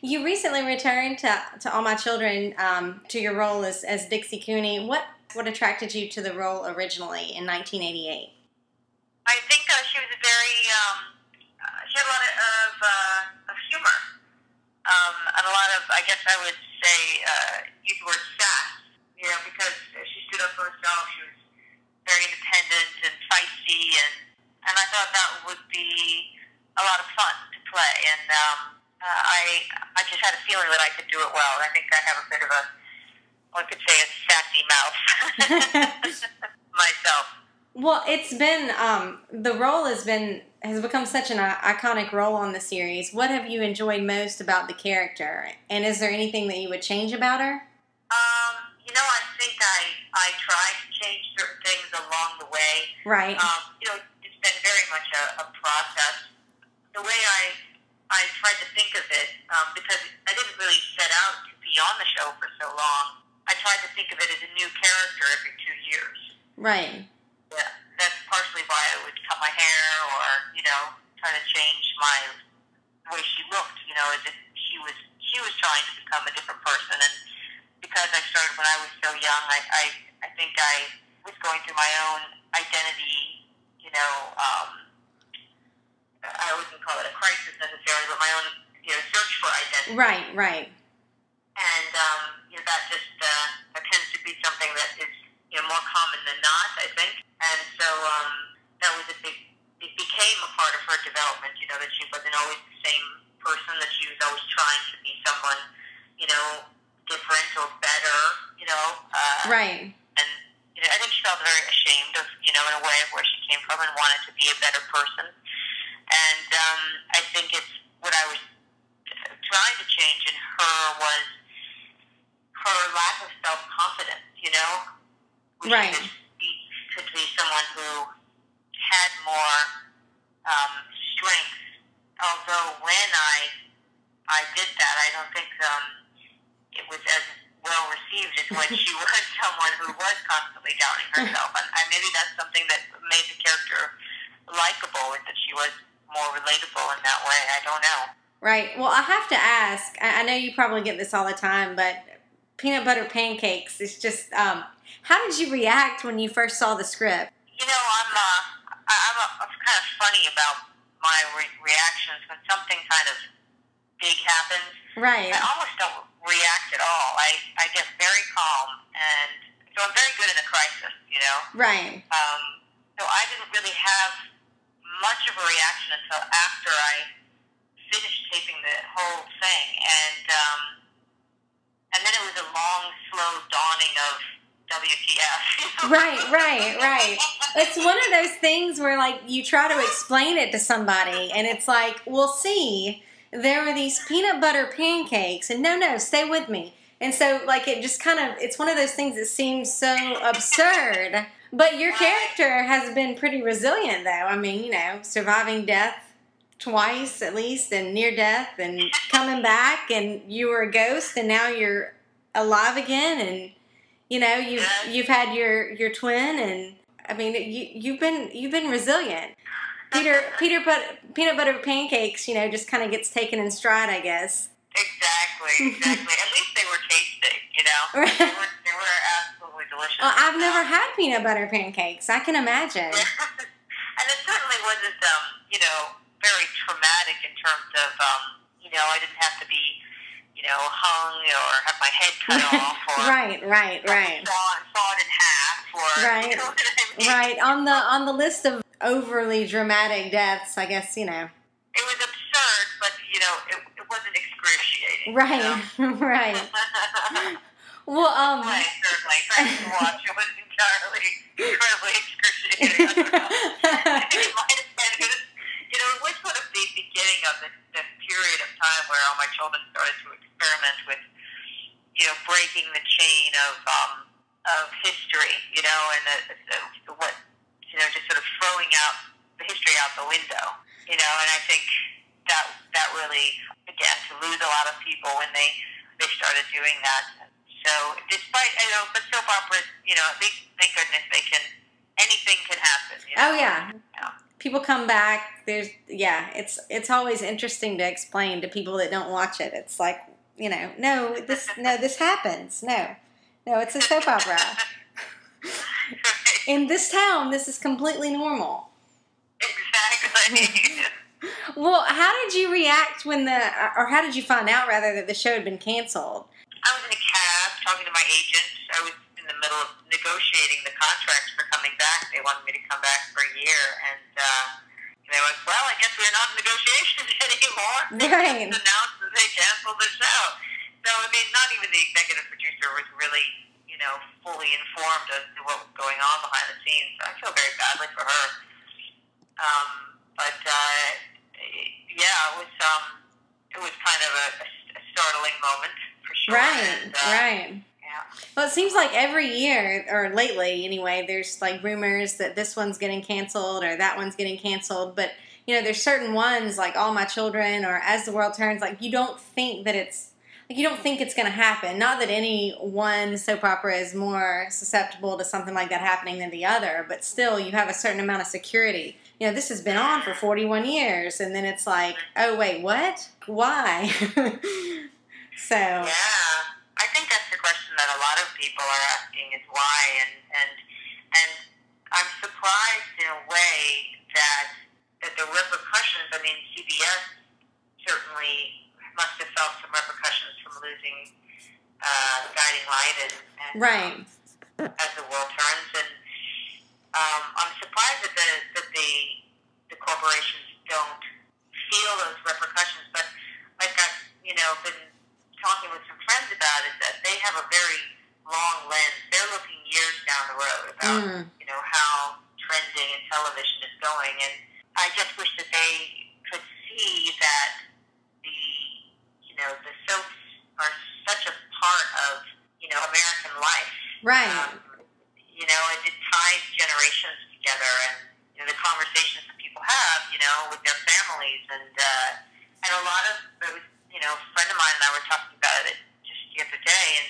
You recently returned to All My Children, to your role as Dixie Cooney. What attracted you to the role originally in 1988? I think she was she had a lot of humor, and a lot of, I guess I would say, use the word sass, because she stood up for herself. She was very independent and feisty, and I thought that would be a lot of fun to play, and I just had a feeling that I could do it well. I think I have a bit of I could say, a sassy mouth myself. Well, it's been the role has become such an iconic role on the series. What have you enjoyed most about the character, and is there anything that you would change about her? I think I tried to change certain things along the way. Right. It's been very much a process. The way I tried to think of it, because I didn't really set out to be on the show for so long. I tried to think of it as a new character every 2 years. Right. Yeah, that's partially why I would cut my hair or, try to change the way she looked, as if she was trying to become a different person. And because I started when I was so young, I think I was going through my own identity, I wouldn't call it a crisis necessarily, but my own, search for identity. Right. And, that just that tends to be something that is, more common than not, I think. And so that was it became a part of her development, that she wasn't always the same person, that she was always trying to be someone, different or better, Right. And, I think she felt very ashamed of, in a way of where she came from and wanted to be a better person. And I think it's what I was trying to change in her was her lack of self-confidence, which Right. could be someone who had more strength. Although when I did that, I don't think it was as well received as when she was someone who was constantly doubting herself. And maybe that's something that made the character likable, is that she was more relatable in that way. I don't know. Right. Well, I have to ask, I know you probably get this all the time, but peanut butter pancakes is just, how did you react when you first saw the script? I'm kind of funny about my reactions when something kind of big happens. Right. I almost don't react at all. I get very calm, and so I'm very good in a crisis, Right. So I didn't really have much of a reaction until after I finished taping the whole thing, and then it was a long, slow dawning of WTF. Right. It's one of those things where, like, you try to explain it to somebody, and it's like, well, see, there are these peanut butter pancakes, and no, stay with me. And so, like, it just kind of, it's one of those things that seems so absurd. But your character has been pretty resilient, though. I mean, surviving death twice at least, and near death, and coming back, and you were a ghost, and now you're alive again, and you've had your twin, and I mean you've been resilient. Peanut butter pancakes, just kind of gets taken in stride, I guess. Exactly. At least they were tasty, Right. They were absolutely delicious. Well, I've never had peanut butter pancakes. I can imagine. And it certainly wasn't, very traumatic in terms of, I didn't have to be, hung or have my head cut off or Right. sawed in half or Right. You know what I mean? Right. On the list of overly dramatic deaths, I guess, It was absurd, but it wasn't excruciating. Right. Well, certainly trying to watch it was incredibly excruciating. I don't know. It might have been, it was sort of the beginning of this period of time where All My Children started to experiment with, breaking the chain of history, and what, just sort of throwing out the history out the window, and I think that really began to lose a lot of people when they started doing that. So despite, but soap operas, at least thank goodness anything can happen. Oh yeah. people come back. It's always interesting to explain to people that don't watch it. It's like, this happens. No, it's a soap opera. In this town, this is completely normal. Exactly. Well, how did you react how did you find out, rather, that the show had been canceled? I was in a cab talking to my agent. I was in the middle of negotiating the contracts for coming back. They wanted me to come back for a year, and they went, well, I guess we're not in negotiations anymore. Right. They just announced that they canceled the show. So, I mean, not even the executive producer was really, fully informed as to what was going on behind the scenes. So I feel very badly for her. It was kind of a startling moment, for sure. Right, right. Yeah. Well, it seems like every year, or lately anyway, there's like rumors that this one's getting canceled or that one's getting canceled. But, there's certain ones like All My Children or As the World Turns, like you don't think it's going to happen. Not that any one soap opera is more susceptible to something like that happening than the other, but still you have a certain amount of security. This has been on for 41 years, and then it's like, oh, wait, what? Why? So... Yeah. I think that's the question that a lot of people are asking is why, and I'm surprised in a way that the repercussions, I mean, CBS certainly must have felt some repercussions from losing Guiding Light and right. As the World Turns, and I'm surprised that the corporations don't feel those repercussions, but like I've been talking with some friends about is that they have a very long lens. They're looking years down the road about, how trending and television is going. And I just wish that they could see that the soaps are such a part of, American life. Right. It ties generations together, and, the conversations that people have, with their families, and a lot of, a friend of mine and I were talking about it just the other day, and,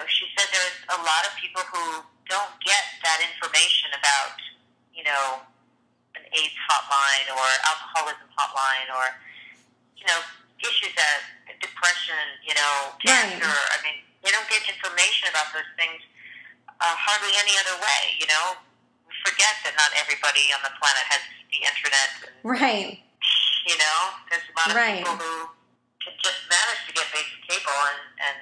she said there's a lot of people who don't get that information about, an AIDS hotline or alcoholism hotline or, issues as depression, cancer. Right. I mean, they don't get information about those things hardly any other way, We forget that not everybody on the planet has the internet. And, right. There's a lot of right. people who can just manage to get basic cable, and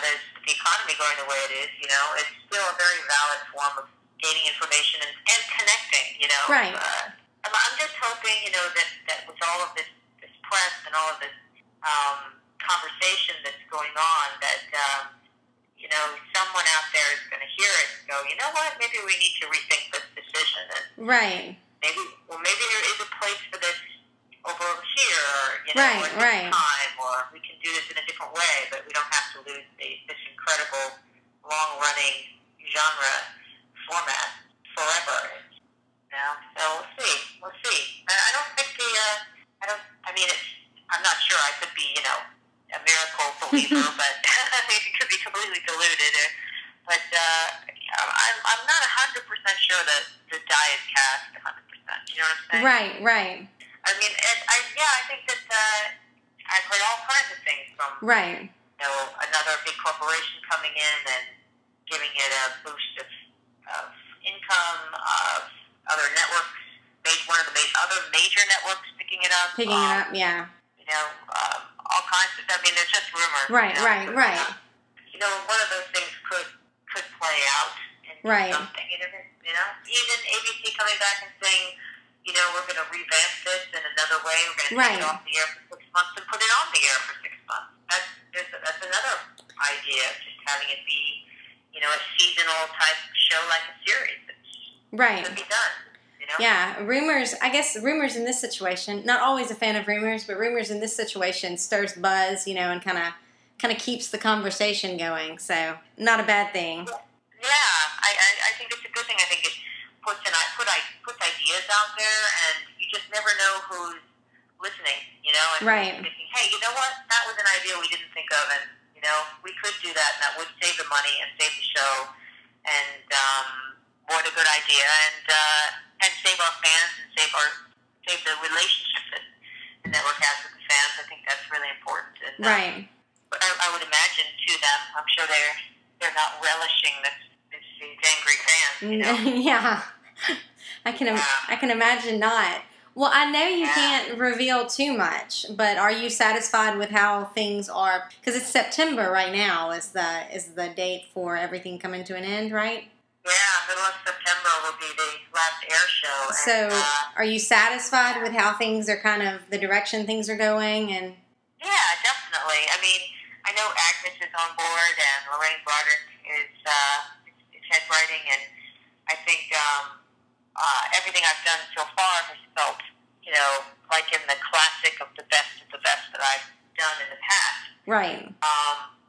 there's the economy going the way it is, it's still a very valid form of gaining information and connecting, Right. I'm just hoping, that with all of this press and all of this conversation that's going on, that, someone out there is going to hear it and go, you know what, maybe we need to rethink this decision. And right. maybe there is a place for this over here, or, right, at right. this time, or we can do this in a different way, but we don't have to lose this incredible, long-running genre format forever. So we'll see. I don't think I'm not sure I could be, a miracle believer, but it could be completely diluted. But I'm not 100% sure that the die is cast 100%. You know what I'm saying? Right. I mean, I think that I've heard all kinds of things from, right. Another big corporation coming in and giving it a boost of income, of other networks, one of the other major networks picking it up. Yeah. All kinds of, I mean, there's just rumors. Right. One of those things could play out in something. Even ABC coming back and saying, we're going to revamp this in another way. We're going to take it off the air for 6 months and put it on the air for 6 months. That's another idea, just having it be, a seasonal type show like a series. Right. Could be done. Yeah, rumors, I guess rumors in this situation, not always a fan of rumors, but rumors in this situation stirs buzz, and kind of keeps the conversation going. So, not a bad thing. Yeah, I think it's a good thing. I think it puts ideas out there, and you just never know who's listening, and right. thinking, hey, you know what? That was an idea we didn't think of, and, we could do that, and that would save the money and save the show, and what a good idea. And and save our fans and save the relationship that the network has with the fans. I think that's really important. And, right. I would imagine to them, I'm sure they're not relishing these angry fans. You know? Yeah, I can imagine not. Well, I know you can't reveal too much, but are you satisfied with how things are? Because it's September right now is the date for everything coming to an end, right? Yeah, middle of September will be the last air show. So, are you satisfied with how things are kind of the direction things are going? And yeah, definitely. I mean, I know Agnes is on board and Lorraine Broderick is head writing, and I think everything I've done so far has felt, like in the classic of the best that I've done in the past. Right.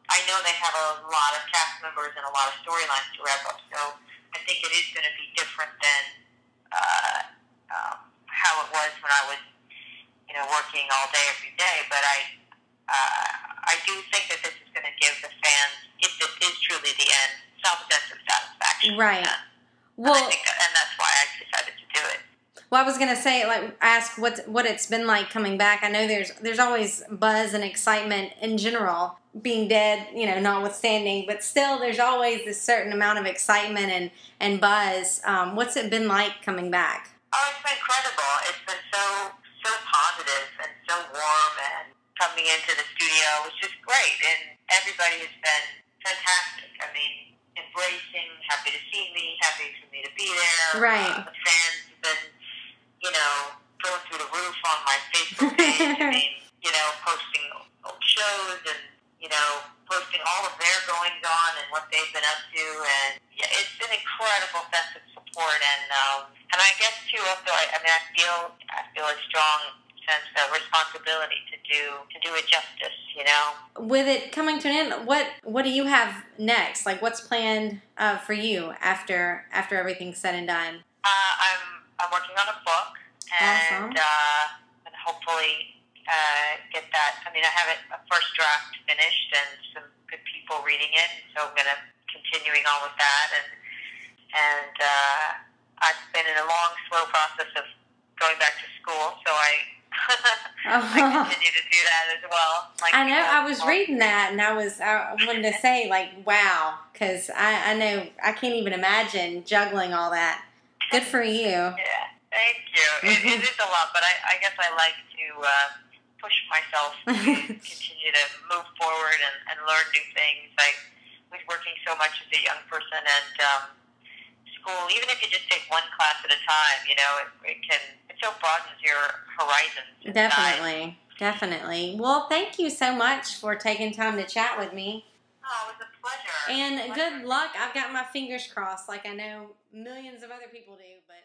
I know they have a lot of cast members and a lot of storylines to wrap up, so I think it is going to be different than how it was when I was, working all day every day. But I do think that this is going to give the fans, if this is truly the end, some sense of satisfaction. Right. Well, and that's why I decided to do it. Well, I was gonna say, ask what it's been like coming back. I know there's always buzz and excitement in general, being dead, notwithstanding, but still, there's always this certain amount of excitement and buzz. What's it been like coming back? Oh, it's been incredible. It's been so positive and so warm, and coming into the studio was just great, and everybody has been fantastic. I mean, embracing, happy to see me, happy for me to be there. Right. The fans have been, going through the roof on my Facebook page. I mean, posting old shows and, posting all of their goings on and what they've been up to. And yeah, it's an incredible sense of support. And I guess too, also, I feel a strong sense of responsibility to do it justice, With it coming to an end, what do you have next? Like, what's planned for you after everything's said and done? I'm working on a book, and and hopefully get that. I mean, I have a first draft finished and some good people reading it, so I'm going to continuing on with that. And I've been in a long, slow process of going back to school, so I continue to do that as well. I know. I was reading that, and I wanted to say, wow, because I know I can't even imagine juggling all that. Good for you. Yeah, thank you. It is a lot, but I guess I like to push myself to continue to move forward and learn new things. I was working so much as a young person, and school, even if you just take one class at a time, it so broadens your horizons. Definitely. Well, thank you so much for taking time to chat with me. Oh, it was a pleasure. And good luck. I've got my fingers crossed like I know millions of other people do, but